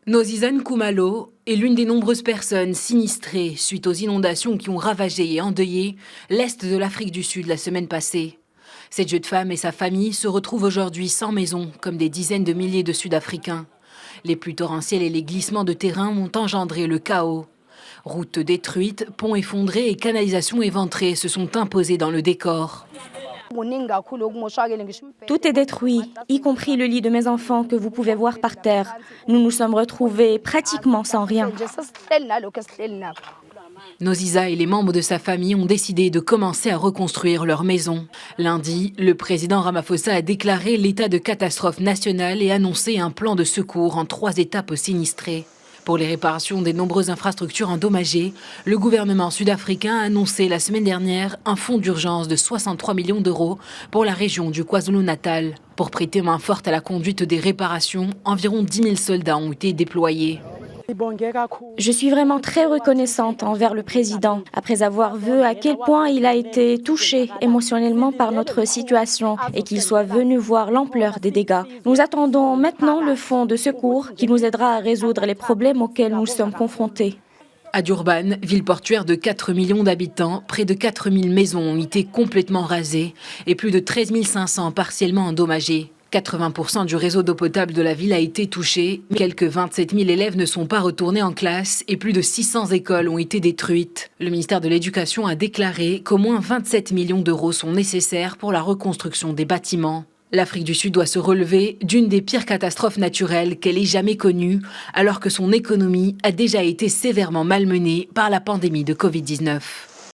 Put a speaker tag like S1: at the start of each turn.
S1: Nozizane Koumalo est l'une des nombreuses personnes sinistrées suite aux inondations qui ont ravagé et endeuillé l'est de l'Afrique du Sud la semaine passée. Cette jeune femme et sa famille se retrouvent aujourd'hui sans maison, comme des dizaines de milliers de Sud-Africains. Les pluies torrentielles et les glissements de terrain ont engendré le chaos. Routes détruites, ponts effondrés et canalisations éventrées se sont imposés dans le décor.
S2: Tout est détruit, y compris le lit de mes enfants que vous pouvez voir par terre. Nous nous sommes retrouvés pratiquement sans rien.
S1: Noziza et les membres de sa famille ont décidé de commencer à reconstruire leur maison. Lundi, le président Ramaphosa a déclaré l'état de catastrophe nationale et annoncé un plan de secours en 3 étapes aux sinistrés. Pour les réparations des nombreuses infrastructures endommagées, le gouvernement sud-africain a annoncé la semaine dernière un fonds d'urgence de 63 millions d'euros pour la région du KwaZulu-Natal. Pour prêter main forte à la conduite des réparations, environ 10 000 soldats ont été déployés.
S2: Je suis vraiment très reconnaissante envers le président, après avoir vu à quel point il a été touché émotionnellement par notre situation et qu'il soit venu voir l'ampleur des dégâts. Nous attendons maintenant le fonds de secours qui nous aidera à résoudre les problèmes auxquels nous sommes confrontés.
S1: À Durban, ville portuaire de 4 millions d'habitants, près de 4 000 maisons ont été complètement rasées et plus de 13 500 partiellement endommagées. 80% du réseau d'eau potable de la ville a été touché. Quelques 27 000 élèves ne sont pas retournés en classe et plus de 600 écoles ont été détruites. Le ministère de l'Éducation a déclaré qu'au moins 27 millions d'euros sont nécessaires pour la reconstruction des bâtiments. L'Afrique du Sud doit se relever d'une des pires catastrophes naturelles qu'elle ait jamais connues, alors que son économie a déjà été sévèrement malmenée par la pandémie de Covid-19.